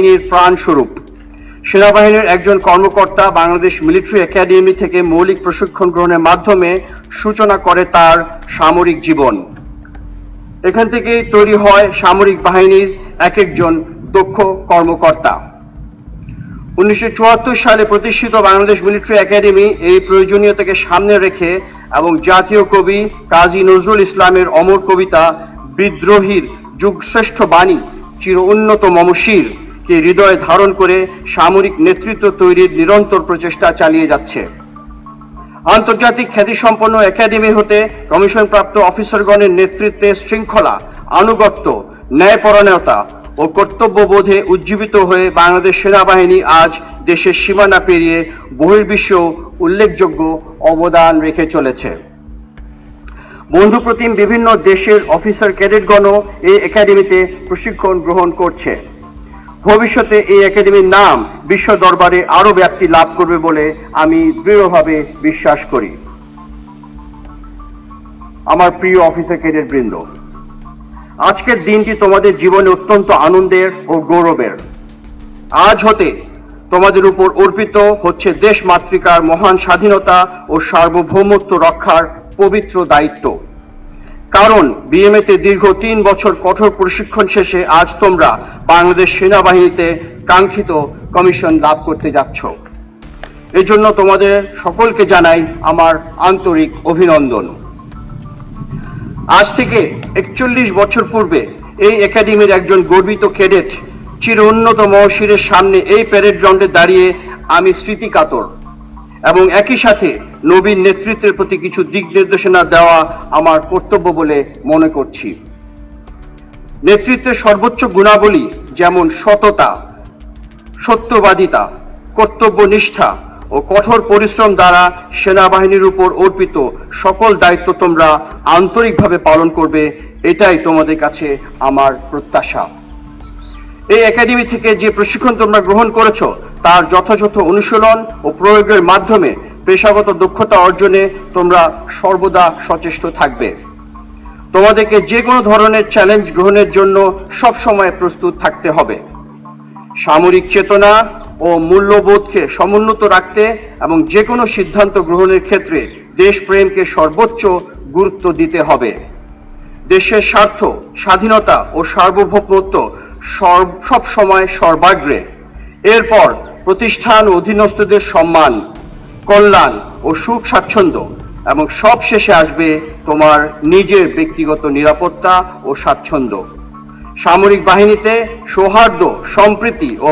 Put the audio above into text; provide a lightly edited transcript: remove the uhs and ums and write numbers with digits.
বাহিনীর প্রাণস্বরূপ। সেনাবাহিনীর একজন কর্মকর্তা বাংলাদেশ মিলিটারি একাডেমি থেকে মৌলিক প্রশিক্ষণ গ্রহণের মাধ্যমে সূচনা করে তার সামরিক জীবন। এখান থেকে তৈরি হয় সামরিক বাহিনীর এক একজন দক্ষ কর্মকর্তা। 1974 সালে প্রতিষ্ঠিত বাংলাদেশ মিলিটারি একাডেমি এই প্রয়োজনীয়তাকে সামনে রেখে এবং জাতীয় কবি কাজী নজরুল ইসলামের অমর কবিতা বিদ্রোহীর যুগশ্রেষ্ঠ বাণী চির উন্নত মমশির কে হৃদয়ে ধারণ করে সামরিক নেতৃত্ব তৈরির নিরন্তর প্রচেষ্টা চালিয়ে যাচ্ছে। আন্তর্জাতিক খ্যাতিসম্পন্ন একাডেমি হতে কমিশনপ্রাপ্ত অফিসারগণের নেতৃত্বে শৃঙ্খলা, আনুগত্য, ন্যায়পরায়ণতা ও কর্তব্যবোধে উজ্জীবিত হয়ে বাংলাদেশ সেনাবাহিনী আজ দেশের সীমানা পেরিয়ে বহির্বিশ্ব উল্লেখযোগ্য অবদান রেখে চলেছে। বন্ধুপ্রতিম বিভিন্ন দেশের অফিসার ক্যাডেটগণও এই একাডেমিতে প্রশিক্ষণ গ্রহণ করছে। ভবিষ্যতে এই একাডেমির নাম বিশ্ব দরবারে আরো ব্যাপ্তি লাভ করবে বলে আমি দৃঢ়ভাবে বিশ্বাস করি। আমার প্রিয় অফিসার ক্যাডেট বৃন্দ, আজকের দিনটি তোমাদের জীবনে অত্যন্ত আনন্দের ও গৌরবের। আজ হতে তোমাদের উপর অর্পিত হচ্ছে দেশ মাতৃকার মহান স্বাধীনতা ও সার্বভৌমত্ব রক্ষার পবিত্র দায়িত্ব। কারণ বিএমএতে দীর্ঘ 3 বছর কঠোর প্রশিক্ষণ শেষে আজ তোমরা বাংলাদেশ সেনাবাহিনীতে কাঙ্ক্ষিত কমিশন লাভ করতে যাচ্ছ। এজন্য তোমাদের সকলকে জানাই আমার আন্তরিক অভিনন্দন। আজ থেকে 41 বছর পূর্বে এই একাডেমির একজন গর্বিত ক্যাডেট চির উন্নত মহশিরের সামনে এই প্যারেড গ্রাউন্ডে দাঁড়িয়ে আমি স্মৃতিকাতর এবং একই সাথে নবীন নেতৃত্বের প্রতি কিছু দিক নির্দেশনা দেওয়া আমার কর্তব্য বলে মনে করছি। নেতৃত্বের সর্বোচ্চ গুণাবলী যেমন সততা, সত্যবাদিতা, কর্তব্যনিষ্ঠা ও কঠোর পরিশ্রম দ্বারা সেনাবাহিনীর উপর অর্পিত সকল দায়িত্ব তোমরা আন্তরিকভাবে পালন করবে, এটাই তোমাদের কাছে আমার প্রত্যাশা। এই একাডেমি থেকে যে প্রশিক্ষণ তোমরা গ্রহণ করেছো তার যথাযথ অনুশীলন ও প্রয়োগের মাধ্যমে পেশাগত দক্ষতা অর্জনে তোমরা সর্বদা সচেষ্ট থাকবে। তোমাদেরকে যে কোনো ধরনের চ্যালেঞ্জ গ্রহণের জন্য সবসময় প্রস্তুত থাকতে হবে। সামরিক চেতনা ও মূল্যবোধকে সমুন্নত রাখতে এবং যে কোনো সিদ্ধান্ত গ্রহণের ক্ষেত্রে দেশপ্রেমকে সর্বোচ্চ গুরুত্ব দিতে হবে। দেশের স্বার্থ, স্বাধীনতা ও সার্বভৌমত্ব সব সময় সর্বাগ্রে। এরপর প্রতিষ্ঠান ও অধীনস্থদের সম্মান, কল্যাণ ও সুখ স্বাচ্ছন্দ্য এবং সব শেষে আসবে তোমার নিজের ব্যক্তিগত নিরাপত্তা ও স্বাচ্ছন্দ্য। সামরিক বাহিনীতে সৌহার্দ্য, সম্প্রীতি ও